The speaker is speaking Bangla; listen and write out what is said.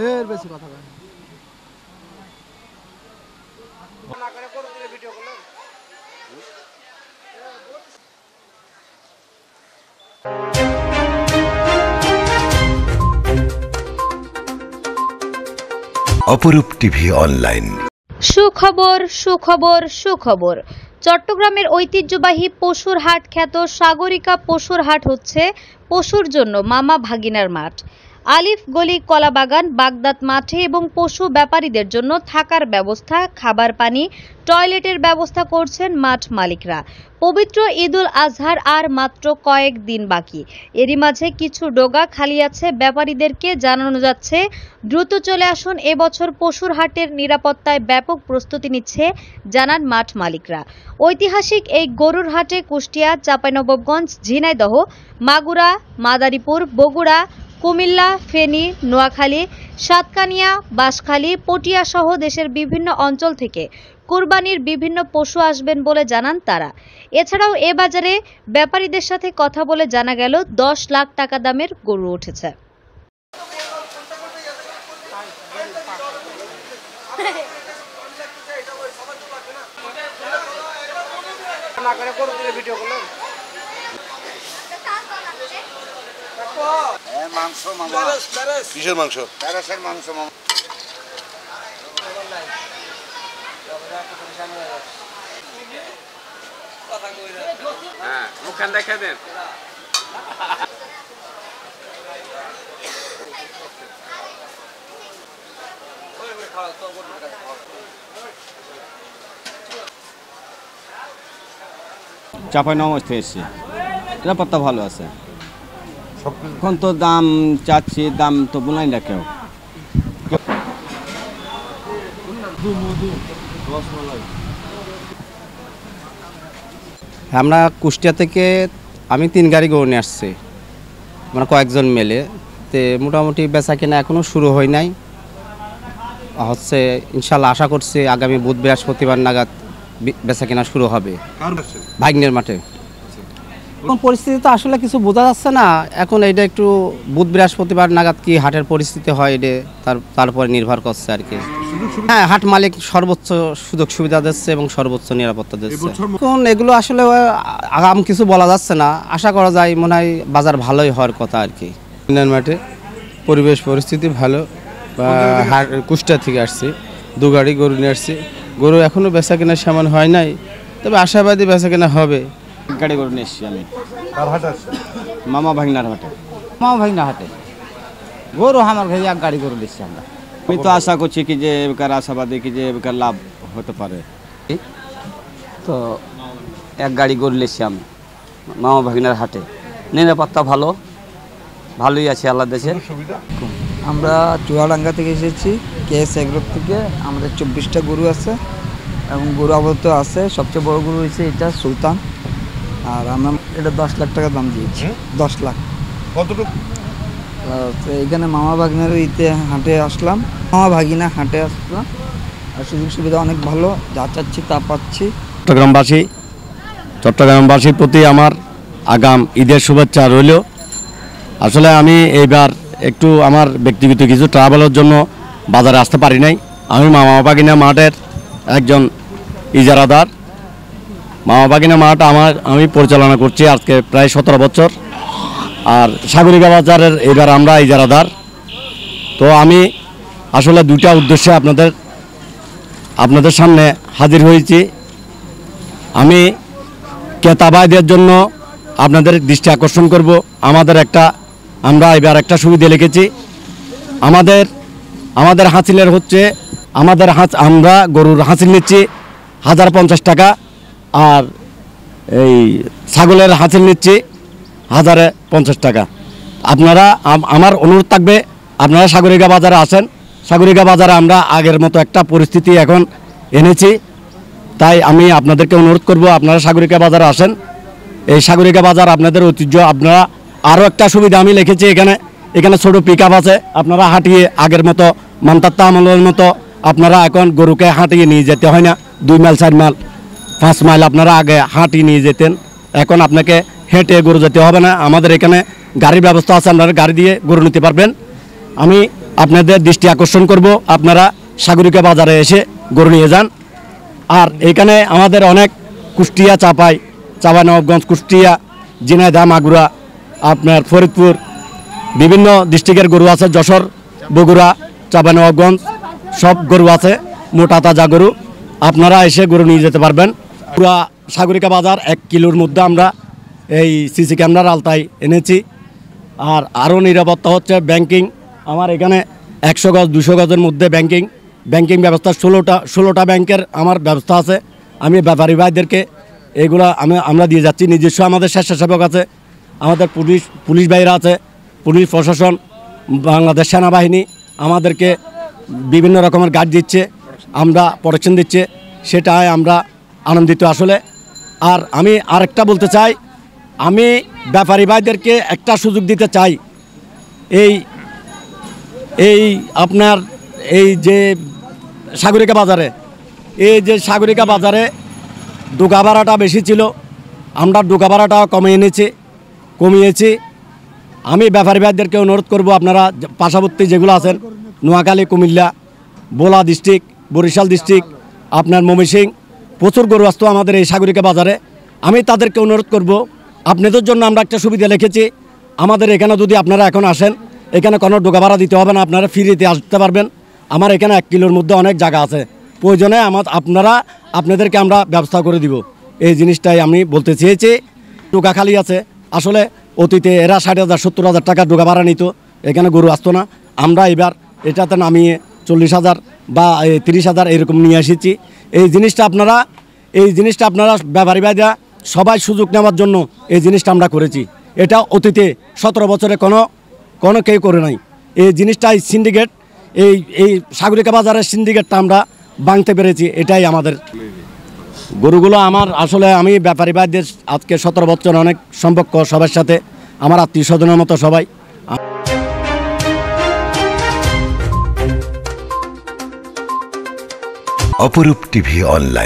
এর বেশি কথা বলে না করে করো তুমি ভিডিও করলে অপরূপ টিভি অনলাইন। সুখবর সুখবর সুখবর। চট্টগ্রামের ঐতিহ্যবাহী পশুর হাট খ্যাত সাগরিকা পশুর হাট হচ্ছে পশুর জন্য মামা ভাগিনার মাঠ। আলিফ গলি কলাবাগান বাগদাদ মাঠে এবং পশু ব্যাপারীদের জন্য থাকার ব্যবস্থা, খাবার পানি, টয়লেটের ব্যবস্থা করছেন মাঠ মালিকরা। পবিত্র ঈদুল আজহার আর মাত্র কয়েক দিন বাকি। এরই মাঝে কিছু ডোগা খালি আছে। ব্যাপারীদেরকে জানানো যাচ্ছে দ্রুত চলে আসুন। এবছর পশুর হাটের নিরাপত্তায় ব্যাপক প্রস্তুতি নিচ্ছে জানান মাঠ মালিকরা। ঐতিহাসিক এই গরুর হাটে কুষ্টিয়া, চাঁপাইনবাবগঞ্জ, ঝিনাইদহ, মাগুরা, মাদারীপুর, বগুড়া, কুমিল্লা, ফেনী, নোয়াখালী, সাতকানিয়া, বাঁশখালী, পটিয়া সহ দেশের বিভিন্ন অঞ্চল থেকে কুরবানির বিভিন্ন পশু আসবেন বলে জানান তারা। এছাড়াও এ বাজারে ব্যাপারীদের সাথে কথা বলে জানা গেল 10 লাখ টাকা দামের গরু উঠেছে। না করে করো তুমি ভিডিও করলে মাংস মামা কিসের মাংস? প্যারাসের মাংস মামা হ্যাঁ মুখখান দেখা দেন। চাঁপাইনবাবগঞ্জ থেকে এসেছি। নিরাপত্তা ভালো আছে। এখন তো দাম চাচ্ছি, দাম তো বলাই না কেউ। আমরা কুষ্টিয়া থেকে আমি 3 গাড়ি গরু নিয়ে আসছি, মানে কয়েকজন মেলে। তো মোটামুটি বেচা কেনা এখনও শুরু হয় নাই। হচ্ছে ইনশাল্লাহ আশা করছি আগামী বুধ বৃহস্পতিবার নাগাদ বেচা কেনা শুরু হবে ভাগ্নের মাঠে। এখন পরিস্থিতি তো আসলে কিছু বোঝা যাচ্ছে না। এখন এইটা একটু বুধ বৃহস্পতিবার নাগাদ কি হাটের পরিস্থিতি হয় এটা তারপরে নির্ভর করছে আর কি। হ্যাঁ, হাট মালিক সর্বোচ্চ সুযোগ সুবিধা দিচ্ছে এবং সর্বোচ্চ নিরাপত্তা দিচ্ছে। এখন এগুলো আসলে আগাম কিছু বলা যাচ্ছে না। আশা করা যায় মনে হয় বাজার ভালোই হওয়ার কথা আর কি। মাঠে পরিবেশ পরিস্থিতি ভালো। হাট কুষ্টিয়া থেকে আসছি, 2 গাড়ি গরু নিয়ে আসছি। গরু এখনও বেচা কেনা সামান হয় নাই, তবে আশাবাদী বেচা কেনা হবে। গাড়ি গরু নিয়ে এসছি আমি। মামা ভাগনার হাটে। মামা ভাগনা হাটে গরু আমার ঘরে 1 গাড়ি গরু নিচ্ছি আমরা। আমি তো আশা করছি কি যে এবার আশাবাদী কি যে এবার লাভ হতে পারে। তো 1 গাড়ি গরু নিচ্ছি আমি মামা ভাগনার হাটে। নিরাপত্তা ভালোই আছে আল্লাহ দেশে। আমরা চুয়াডাঙ্গা থেকে এসেছি, কেএস এগ্রো থেকে। আমাদের 24টা গরু আছে এবং গরু আপাতত আছে। সবচেয়ে বড় গরু হচ্ছে এটা সুলতান। আর আমরা এটা 10 লাখ টাকা দাম দিয়েছি। 10 লাখ। কতটুকু? এখানে মামা ভাগিনার হাটে আসলাম, মামা ভাগিনা হাটে আসলাম। আর সুযোগ সুবিধা অনেক ভালো, যা চাচ্ছি তা পাচ্ছি। চট্টগ্রামবাসীর প্রতি আমার আগাম ঈদের শুভেচ্ছা রইল। আসলে আমি এইবার একটু আমার ব্যক্তিগত কিছু ট্রাভেলের জন্য বাজারে আসতে পারি নাই। আমি মামা ভাগিনা মাঠের একজন ইজারাদার। মামা ভাগিনা মাঠ আমি পরিচালনা করছি আজকে প্রায় 17 বছর। আর সাগরিকা বাজারের এবার আমরা ইজারাদার। তো আমি আসলে 2টা উদ্দেশ্যে আপনাদের সামনে হাজির হয়েছি। আমি ক্রেতা ভাইদের জন্য আপনাদের দৃষ্টি আকর্ষণ করব। আমরা এবার একটা সুবিধা লিখেছি। আমাদের হাসিলের হচ্ছে আমরা গরুর হাসিল নিচ্ছি 1050 টাকা। আর এই ছাগলের হাসিল নিচ্ছি 1050 টাকা। আপনারা আমার অনুরোধ থাকবে আপনারা সাগরিকা বাজারে আসেন। সাগরিকা বাজারে আমরা আগের মতো একটা পরিস্থিতি এখন এনেছি, তাই আমি আপনাদেরকে অনুরোধ করব আপনারা সাগরিকা বাজারে আসেন। এই সাগরিকা বাজার আপনাদের ঐতিহ্য। আপনারা আরও একটা সুবিধা আমি লিখেছি, এখানে ছোটো পিকআপ আছে। আপনারা হাঁটিয়ে আগের মতো মান্তাত্তা আমলের মতো আপনারা এখন গরুকে হাঁটিয়ে নিয়ে যেতে হয় না। 2 মাইল 4 মাইল 5 মাইল আপনারা আগে হাঁটিয়ে নিয়ে যেতেন, এখন আপনাকে হেঁটে গরু যেতে হবে না। আমাদের এখানে গাড়ির ব্যবস্থা আছে, আপনারা গাড়ি দিয়ে গরু নিতে পারবেন। আমি আপনাদের দৃষ্টি আকর্ষণ করব, আপনারা সাগরিকা বাজারে এসে গরু নিয়ে যান। আর এখানে আমাদের অনেক কুষ্টিয়া, চাঁপাইনবাবগঞ্জ, কুষ্টিয়া, ঝিনাইদহ, মাগুরা, আপনার ফরিদপুর বিভিন্ন ডিস্ট্রিক্টের গরু আছে, যশোর, বগুড়া, চাঁপাইনবাবগঞ্জ সব গরু আছে, মোটা তাজা গরু। আপনারা এসে গরু নিয়ে যেতে পারবেন। পুরা সাগরিকা বাজার 1 কিলোর মধ্যে আমরা এই সিসি ক্যামেরার আওতায় এনেছি। আর আরও নিরাপত্তা হচ্ছে ব্যাংকিং। আমার এখানে 100 গজ 200 গজের মধ্যে ব্যাংকিং ব্যবস্থা 16টা ব্যাংকের আমার ব্যবস্থা আছে। আমি ব্যাপারী ভাইদেরকে এগুলো আমরা দিয়ে যাচ্ছি। নিজস্ব আমাদের স্বেচ্ছাসেবক আছে, আমাদের পুলিশ ভাইরা আছে, পুলিশ প্রশাসন, বাংলাদেশ সেনাবাহিনী আমাদেরকে বিভিন্ন রকমের গার্ড দিচ্ছে, আমরা প্রোটেকশন দিচ্ছে, সেটাই আমরা আনন্দিত আসলে। আর আমি আরেকটা বলতে চাই, আমি ব্যাপারী ভাইদেরকে একটা সুযোগ দিতে চাই। এই আপনার এই যে সাগরিকা বাজারে ডোকা ভাড়াটা বেশি ছিল, আমরা ডোকা ভাড়াটা কমিয়েছি। আমি ব্যাপারী ভাইদেরকে অনুরোধ করব, আপনারা পার্শ্ববর্তী যেগুলো আছেন, নোয়াখালী, কুমিল্লা, ভোলা ডিস্ট্রিক্ট, বরিশাল ডিস্ট্রিক্ট, আপনার ময়মনসিংহ, প্রচুর গরু আসতো আমাদের এই সাগরিকা বাজারে। আমি তাদেরকে অনুরোধ করব, আপনাদের জন্য আমরা একটা সুবিধা লিখেছি। আমাদের এখানে যদি আপনারা এখন আসেন, এখানে কোনো ডোকা ভাড়া দিতে হবে না, আপনারা ফ্রিতে আসতে পারবেন। আমার এখানে 1 কিলোর মধ্যে অনেক জায়গা আছে, প্রয়োজনে আপনাদেরকে আমরা ব্যবস্থা করে দিব। এই জিনিসটাই আমি বলতে চেয়েছি। ডোকা খালি আছে, আসলে অতীতে এরা 60,000 70,000 টাকা ডোকা ভাড়া নিত, এখানে গরু আসতো না। আমরা এবার এটাতে নামিয়ে 40,000 বা 30,000 এরকম নিয়ে এসেছি। এই জিনিসটা আপনারা ব্যাপারী ভাইরা সবাই সুযোগ নেওয়ার জন্য এই জিনিসটা আমরা করেছি। এটা অতীতে 17 বছরে কোনো কেউ করে নাই। এই জিনিসটা সিন্ডিকেট, এই সাগরিকা বাজারের সিন্ডিকেটটা আমরা ভাঙতে পেরেছি। এটাই আমাদের গরুগুলো আমার আসলে আমি ব্যাপারী ভাইদের আজকে 17 বছর অনেক সম্পর্ক সবার সাথে, আমার আত্মীয় স্বজনের মতো সবাই। অপরূপ টিভি অনলাইন।